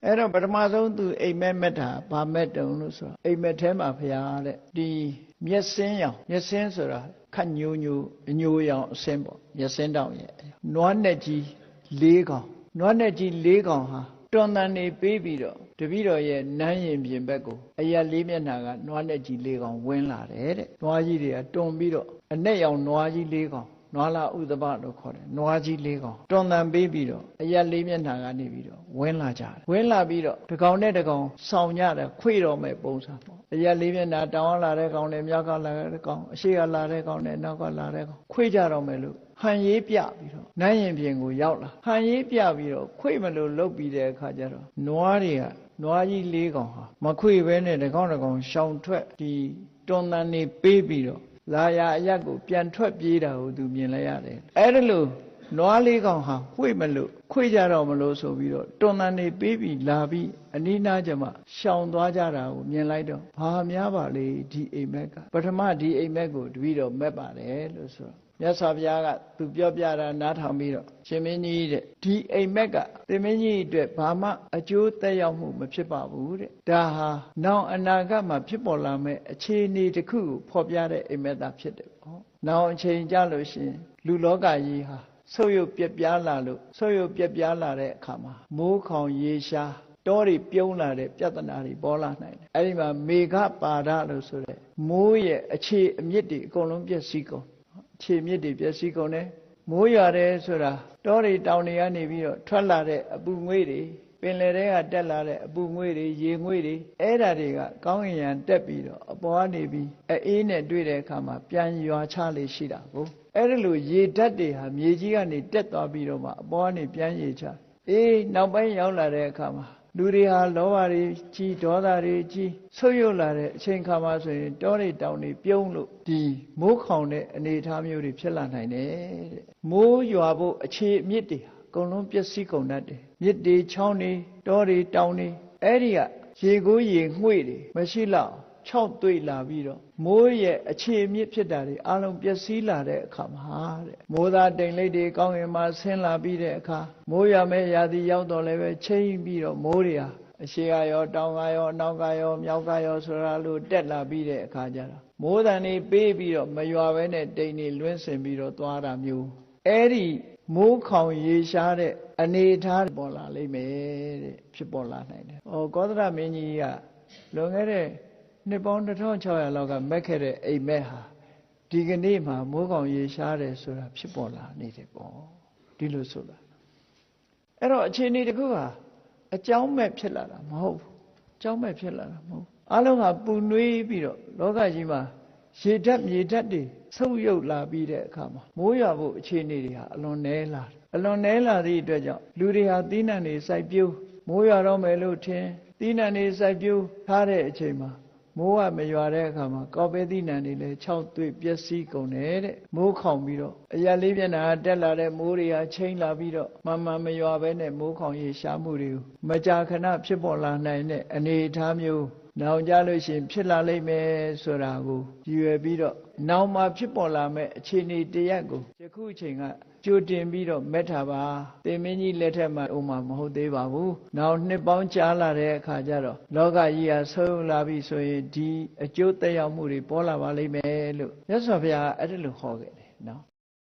အဲ့တော့ပထမဆုံးသူအိမ်မက်မက်တာဗာမက်တုံလို့ဆိုအိမ်မက်ထဲမှာဖျားတဲ့ဒီမျက်စင်းရောင်မျက်စင်းဆိုတာခတ်ညိုညိုရောင်အစင်းပေါ့မျက်စင်းတောင်ရဲ့နွားနဲ့ကြီး၄ကောင်နွားနဲ့ကြီး၄ကောင်ဟာတွန်တန်နေပေးပြီးတော့တပည့်တော်ရဲ့နန်းရင်ပြင်ဘက်ကိုအရာလေးမျက်နှာကနွားနဲ့ကြီး၄ကောင်ဝင်လာတယ်တဲ့နွားကြီးတွေကတွန်ပြီးတော့အနဲ့ရောင်နွားကြီး၄ကောင်နွားလာဥဒဘလို့ခေါ်တယ်နွားကြီး၄ကောင်တွန်တန်ပေးပြီးတော့အရာလေးမျက်နှာကနေပြီးတော့ဝင်လာကြတယ်ဝင်လာပြီးတော့တစ်ကောင်နဲ့တစ်ကောင်ဆောင်ကြတယ်ခွေတော်မဲ့ပုံစံပေါ့အရာလေးမျက်နှာတောင်းလာတဲ့ကောင်နဲ့မြောက်ကလာတဲ့ကောင်အရှိကလာတဲ့ကောင်နဲ့နောက်ကလာတဲ့ကောင်ခွေကြတော့မယ်လို့ဟန်ရေးပြပြီးတော့နန်းရင်ပြင်ကိုရောက်လာဟန်ရေးပြပြီးတော့ခွေမလို့လုတ်ပြီးတဲ့အခါကျတော့နွားတွေကနွားကြီး၄ကောင်ဟာမခွေပဲနဲ့တစ်ကောင်တစ်ကောင်ရှောင်ထွက်ဒီတွန်တန်နေပေးပြီးတော့လာရအရက်ကိုပြန်ထွက်ပြေးတာကိုသူမြင်လိုက်ရတယ်အဲ့ဒါလို့နွား၄ကောင်ဟာခွေမလို့ခွေကြတော့မလို့ဆိုပြီးတော့တွန်တန်နေပေးပြီးလာပြီးအနိနာကျမရှောင်သွားကြတာကိုမြင်လိုက်တော့ဘာများပါလေဒီအိမ်မက်ကပထမဒီအိမ်မက်ကိုတပည့်တော်မက်ပါတယ်လို့ဆိုတော့မြတ်စွာဘုရားကသူပြောပြတာနားထောင်ပြီးတော့ရှင်မင်းကြီးတဲ့ဒီအိမ်မက်ကသင်မင်းကြီးအတွက်ဘာမှအကျိုးသက်ရောက်မှုမဖြစ်ပါဘူးတဲ့ဒါဟာနောင်အနာဂတ်မှာဖြစ်ပေါ်လာမယ့်အခြေအနေတစ်ခုကိုဖော်ပြတဲ့အိမ်မက်သာဖြစ်တယ်ပေါ့နောင်အချိန်ကြလို့ရှိရင်လူလောကကြီးဟာဆုပ်ယုပ်ပြက်ပြားလာလို့ဆုပ်ယုပ်ပြက်ပြားလာတဲ့အခါမှာမိုးခေါင်ရေရှားတောတွေပြုံးလာတဲ့ပြဿနာတွေပေါ်လာနိုင်တယ်အဲ့ဒီမှာမေဃပါဒလို့ဆိုတဲ့မိုးရဲ့အခြေအမြစ်တွေအကုန်လုံးပျက်စီးကုန်ခြေမြစ်တွေပျက်စီးကုန်တယ်မိုးရွာတယ်ဆိုတာတောတွေတောင်တွေကနေပြီးတော့ထွက်လာတဲ့အပူငွေ့တွေပင်လယ်ထဲကတက်လာတဲ့အပူငွေ့တွေရေငွေ့တွေအဲ့ဓာတွေကကောင်းကင်ယံတက်ပြီးတော့အပေါ်ကနေပြီးအေးနဲ့တွေ့တဲ့အခါမှာပြန်ရွာချလေရှိတာကိုအဲ့ဒါလို့ရေဓာတ်တွေဟာမြေကြီးကနေတက်သွားပြီးတော့မှအပေါ်ကနေပြန်ရေချနောက်ပိုင်းရောက်လာတဲ့အခါမှာလူတွေဟာလောဘတွေကြီးဒေါသတွေကြီးဆုပ်ယုပ်လာတဲ့အချိန်ခါမှာဆိုရင်တောတွေတောင်တွေပြုံးလို့ဒီမိုးခေါင်တဲ့အနေအထားမျိုးတွေဖြစ်လာနိုင်တယ်တဲ့မိုးရွာဖို့အခြေအမြစ်တွေအကုန်လုံးပျက်စီးကုန်တတ်တယ်မြစ်တွေချောင်းတွေတောတွေတောင်တွေအဲ့ဒီကရေကိုးရေငွေ့တွေမရှိလောက်၆တွေ့လာပြီးတော့မိုးရဲ့အခြေအမြစ်ဖြစ်တာတွေအလုံးပျက်စီးလာတဲ့အခါမှာတဲ့မိုးသားတိမ်လိပ်တွေကောင်းကင်မှာဆင်းလာပြီးတဲ့အခါမိုးရမယ့်ရာသီရောက်တော့လည်းပဲချိန်ပြီးတော့မိုးတွေဟာအရှိကရောတောင်ကရောအနောက်ကရောမြောက်ကရောဆိုတာလို့တက်လာပြီးတဲ့အခါကျတော့မိုးတန်တွေပေးပြီးတော့မရွာပဲနဲ့တိမ်တွေလွင့်စင်ပြီးတော့သွားတာမျိုးအဲ့ဒီမိုးခေါင်ရေရှားတဲ့အနေအထားပေါ်လာလိမ့်မယ်တဲ့ဖြစ်ပေါ်လာနိုင်တယ်။ကောသလမင်းကြီးကလွန်ခဲ့တဲ့နှစ်ပေါင်း1600လောက်ကမက်ခဲ့တဲ့အိမ်မက်ဟာဒီကနေ့မှာမိုးကောင်ရေရှားတယ်ဆိုတာဖြစ်ပေါ်လာနေတယ်ပေါ့ဒီလိုဆိုတာအဲ့တော့အခြေအနေတစ်ခုဟာအကြောင်းမဲ့ဖြစ်လာတာမဟုတ်ဘူးအကြောင်းမဲ့ဖြစ်လာတာမဟုတ်အလုံးကပူနွေးပြီးတော့လောကကြီးမှာရေဓာတ်မြေဓာတ်တွေဆုပ်ယုပ်လာပြီးတဲ့အခါမှာမိုးရွာဖို့အခြေအနေတွေဟာအလွန်နည်းလာတယ်အလွန်နည်းလာသည့်အတွက်ကြောင့်လူတွေဟာသီးနှံတွေစိုက်ပျိုးမိုးရွာတော့မယ်လို့ထင်သီးနှံတွေစိုက်ပျိုးထားတဲ့အချိန်မှာမိုးကမရွာတဲ့အခါမှာကောက်ပဲသီးနှံတွေလည်း6တွေ့ပျက်စီးကုန်တယ်တဲ့မိုးခေါင်ပြီးတော့အရာလေးမျက်နှာတက်လာတဲ့မိုးတွေဟာချိန်လာပြီးတော့မှန်မရွာပဲနဲ့မိုးခေါင်ရေရှားမှုတွေကိုမကြာခဏဖြစ်ပေါ်လာနိုင်တဲ့အနေအထားမျိုးနောင်ကြလို့ရှိရင်ဖြစ်လာလိမ့်မယ်ဆိုတာကိုရည်ရွယ်ပြီးတော့နောင်မှာဖြစ်ပေါ်လာမဲ့အခြေအနေတရက်ကိုယခုအချိန်ကကြိုတင်ပြီးတော့မက်ထားပါသင်မင်းကြီးလက်ထက်မှာဥမာမဟုတ်သေးပါဘူးနောက်နှစ်ပေါင်းကြာလာတဲ့အခါကျတော့လောကကြီးဟာဆုံးလာပြီဆိုရင်ဒီအကျိုးသက်ရောက်မှုတွေပေါ်လာပါလိမ့်မယ်လို့မြတ်စွာဘုရားအဲ့ဒါလိုဟောခဲ့တယ်နော်